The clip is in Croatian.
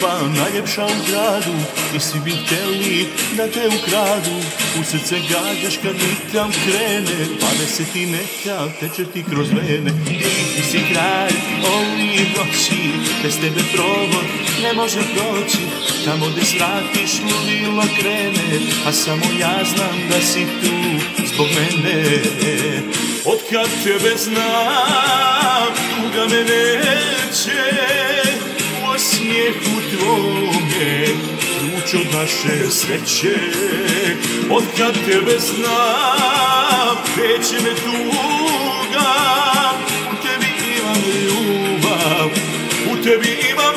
lijepa, najljepša u gradu i svi bi htjeli da te ukradu. U srce gađaš kad ritam krene, pade se ti neka, teče ti kroz vene. Ti si kralj ovih noći, bez tebe provod ne može proći. Tamo gde svratiš ludilo krene, a samo ja znam da si tu zbog mene. Otkad tebe znam, tuga me neće, u osmijehu tvome truć od naše sreće. Otkad tebe znam, neće me tuga, u tebi imam ljubav, u tebi imam